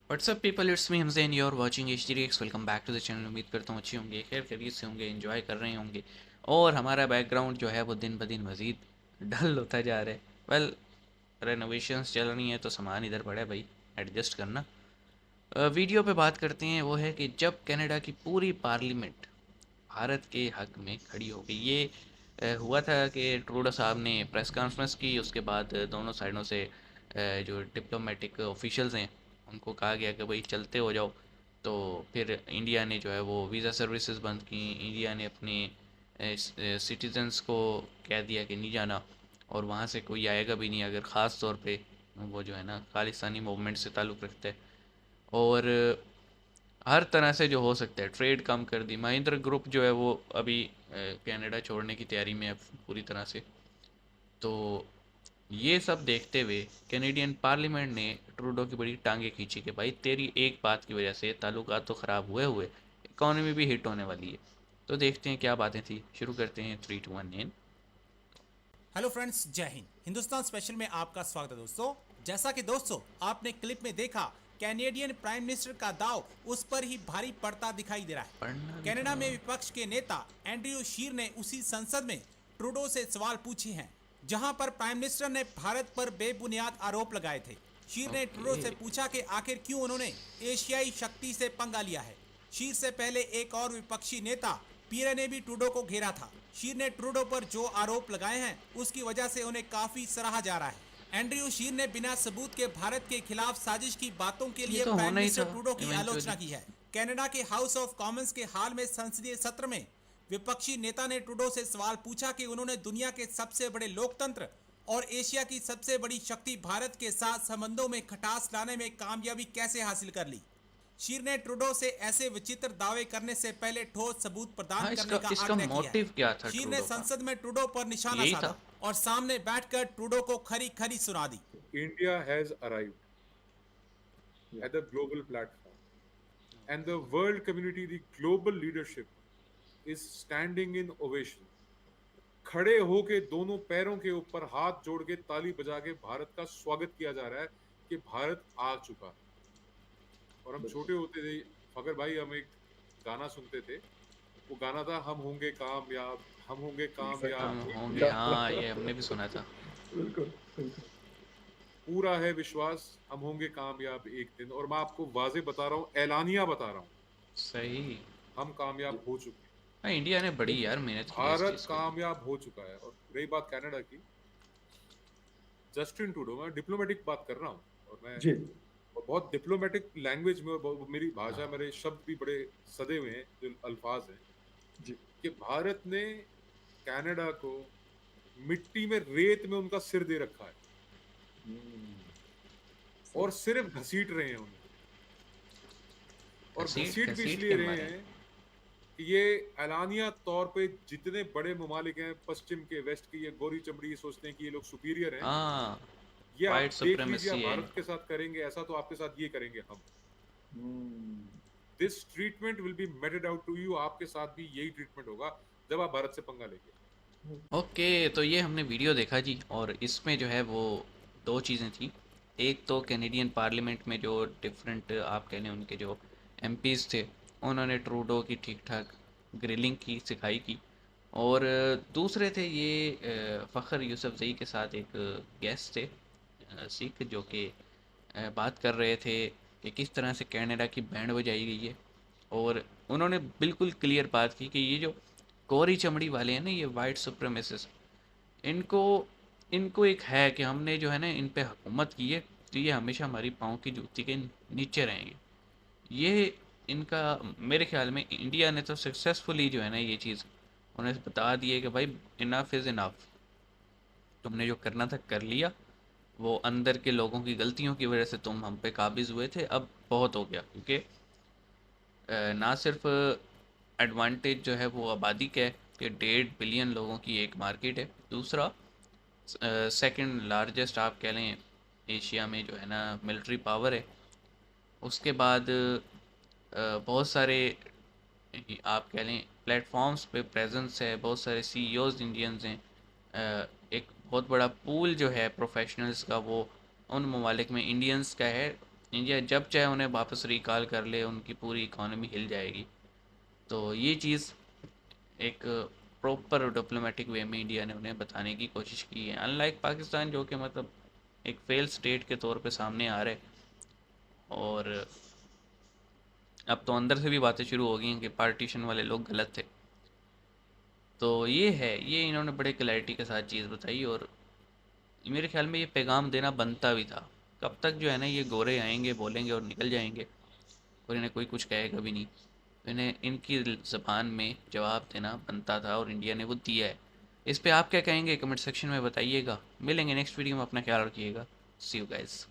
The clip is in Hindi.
WhatsApp people, it's me Hamzain, you are watching HD Reacts। Welcome back to the channel. उम्मीद करता हूँ अच्छे होंगे, खैर खैरियत से होंगे, एंजॉय कर रहे होंगे। और हमारा बैकग्राउंड जो है वो दिन ब दिन मज़ीद डल होता जा रहा है। वेल, रेनोवेशंस चल रही हैं तो सामान इधर पड़ा है भाई, एडजस्ट करना। वीडियो पे बात करते हैं, वो है कि जब कनाडा की पूरी पार्लियामेंट भारत के हक में खड़ी हो गई। ये हुआ था कि ट्रूडो साहब ने प्रेस कॉन्फ्रेंस की, उसके बाद दोनों साइडों से जो डिप्लोमेटिक ऑफिशियल्स हैं उनको कहा गया कि भाई चलते हो जाओ। तो फिर इंडिया ने जो है वो वीज़ा सर्विसेज बंद की। इंडिया ने अपने सिटीजन्स को कह दिया कि नहीं जाना, और वहाँ से कोई आएगा भी नहीं अगर ख़ास तौर पे वो जो है ना खालिस्तानी मूवमेंट से ताल्लुक़ रखता है। और हर तरह से जो हो सकता है ट्रेड कम कर दी। महिंद्रा ग्रुप जो है वो अभी कनाडा छोड़ने की तैयारी में है पूरी तरह से। तो ये सब देखते हुए कैनेडियन पार्लियामेंट ने ट्रूडो की बड़ी टांगे खींची कि भाई तेरी एक बात की वजह से ताल्लुकात तो ख़राब हुए हुए, इकॉनमी भी हिट होने वाली है। तो देखते हैं क्या बातें थी। शुरू करते हैं 3 2 1 9। हेलो फ्रेंड्स, जय हिंद। हिंदुस्तान स्पेशल में आपका स्वागत है दोस्तों। जैसा कि दोस्तों आपने क्लिप में देखा, कैनेडियन प्राइम मिनिस्टर का दाव उस पर ही भारी पड़ता दिखाई दे रहा है। पढ़ना कनाडा में दिखाओ। विपक्ष के नेता एंड्रयू शीर ने उसी संसद में ट्रूडो से सवाल पूछे हैं जहां पर प्राइम मिनिस्टर ने भारत पर बेबुनियाद आरोप लगाए थे। शीर ने ट्रूडो से ओके। पूछा कि आखिर क्यों उन्होंने एशियाई शक्ति से पंगा लिया है। शीर से पहले एक और विपक्षी नेता पीरे ने भी ट्रूडो को घेरा था। शीर ने ट्रूडो पर जो आरोप लगाए हैं उसकी वजह से उन्हें काफी सराहा जा रहा है। एंड्रयू शीर ने बिना सबूत के भारत के खिलाफ साजिश की बातों के ये लिए तो प्राइम होना ही मिनिस्टर था ट्रूडो की आलोचना इवेंचुअली। की है। कनाडा के हाउस ऑफ कॉमन्स के हाल में संसदीय सत्र में विपक्षी नेता ने ट्रूडो से सवाल पूछा कि उन्होंने दुनिया के सबसे बड़े लोकतंत्र और एशिया की सबसे बड़ी शक्ति भारत के साथ संबंधों में खटास लाने में कामयाबी कैसे हासिल कर ली। शीर ने ट्रूडो से ऐसे विचित्र दावे करने से पहले ठोस सबूत प्रदान हाँ, करने इसका का इसका आग्रह किया है। मोटिव क्या था शीर ने ट्रूडो का? संसद में ट्रूडो पर निशाना यही साधा था। और सामने बैठकर ट्रूडो को खरी खरी सुना दी। India has arrived at the global platform, and the world community, the global leadership, is standing in ovation. खड़े होके दोनों पैरों के ऊपर हाथ जोड़ के ताली बजा के भारत का स्वागत किया जा रहा है कि भारत आ चुका है। और हम छोटे होते थे फकर भाई, हम एक गाना सुनते थे। वो गाना था हम होंगे कामयाब, हम होंगे कामयाब हम एक होंगे, दिन। हाँ ये हमने भी सुना था। पूरा है विश्वास, हम होंगे कामयाब एक दिन। और मैं आपको वाजे बता रहा हूँ, ऐलानिया बता रहा हूँ, सही। हम कामयाब हो चुके हैं। हाँ, इंडिया ने बड़ी यार मेहनत की है इस भारत चीज़ के लिए। कामयाब हो चुका है। और रही बात कनाडा की, जस्टिन ट्रूडो, मैं डिप्लोमेटिक बात कर रहा हूँ, और मैं और बहुत डिप्लोमेटिक लैंग्वेज में, और मेरी भाषा, मेरे शब्द भी बड़े सदे हुए हैं, जो अल्फाज हैं कि भारत ने कनाडा को मिट्टी में, रेत में उनका सिर दे रखा है, और सिर्फ घसीट रहे हैं उन्हें। और घसीट भी घसीट इसलिए के रहे मारे। हैं कि ये ऐलानिया तौर पे जितने बड़े ममालिक हैं पश्चिम के, वेस्ट के, ये गोरी चमड़ी सोचते हैं कि ये लोग सुपीरियर हैं। हाँ, ये आप वाइट देख लीजिए, आप सुप्रीमेसी है भारत इनका। के साथ करेंगे ऐसा तो आपके साथ ये करेंगे हम। This treatment will be meted out to you. आपके साथ भी यही ट्रीटमेंट होगा जब आप भारत से पंगा लेंगे। ओके, तो ये हमने वीडियो देखा जी, और इसमें जो है वो दो चीज़ें थी। एक तो कैनेडियन पार्लियामेंट में जो डिफरेंट आप कह लें उनके जो MPs थे, उन्होंने ट्रूडो की ठीक ठाक ग्रिलिंग की, सिखाई की। और दूसरे थे ये फ़खर यूसुफजई के साथ एक गेस्ट थे, सिख, जो कि बात कर रहे थे कि किस तरह से कनाडा की बैंड बजाई गई है। और उन्होंने बिल्कुल क्लियर बात की कि ये जो कोरी चमड़ी वाले हैं ना, ये वाइट सुप्रीमेसिस्ट, इनको इनको एक है कि हमने जो है ना इन पे हुकूमत की है, तो ये हमेशा हमारी पाँव की जूती के नीचे रहेंगे। ये इनका, मेरे ख्याल में इंडिया ने तो सक्सेसफुली जो है ना ये चीज़ उन्हें बता दी है कि भाई इनफ इज़ इनफ, तुमने जो करना था कर लिया। वो अंदर के लोगों की गलतियों की वजह से तुम हम पे काबिज़ हुए थे, अब बहुत हो गया। क्योंकि ना सिर्फ एडवांटेज जो है वो आबादी का है कि 1.5 बिलियन लोगों की एक मार्केट है, दूसरा सेकंड लार्जेस्ट आप कह लें एशिया में जो है ना मिलिट्री पावर है। उसके बाद बहुत सारे आप कह लें प्लेटफॉर्म्स पे प्रेजेंस है, बहुत सारे सीईओज इंडियंस हैं, एक बहुत बड़ा पूल जो है प्रोफेशनल्स का वो उन ममालिक में इंडियंस का है। इंडिया जब चाहे उन्हें वापस रिकॉल कर ले, उनकी पूरी इकॉनमी हिल जाएगी। तो ये चीज़ एक प्रॉपर डिप्लोमेटिक वे में इंडिया ने उन्हें बताने की कोशिश की है, अनलाइक पाकिस्तान जो कि मतलब एक फेल स्टेट के तौर पे सामने आ रहे। और अब तो अंदर से भी बातें शुरू हो गई हैं कि पार्टीशन वाले लोग गलत थे। तो ये है, ये इन्होंने बड़े क्लैरिटी के साथ चीज़ बताई और मेरे ख्याल में ये पैगाम देना बनता भी था। कब तक जो है ना ये गोरे आएंगे, बोलेंगे और निकल जाएंगे और इन्हें कोई कुछ कहेगा भी नहीं। तो इन्हें इनकी ज़बान में जवाब देना बनता था और इंडिया ने वो दिया है। इस पे आप क्या कहेंगे कमेंट सेक्शन में बताइएगा। मिलेंगे नेक्स्ट वीडियो में, अपना ख्याल रखिएगा। सी यू गाइस।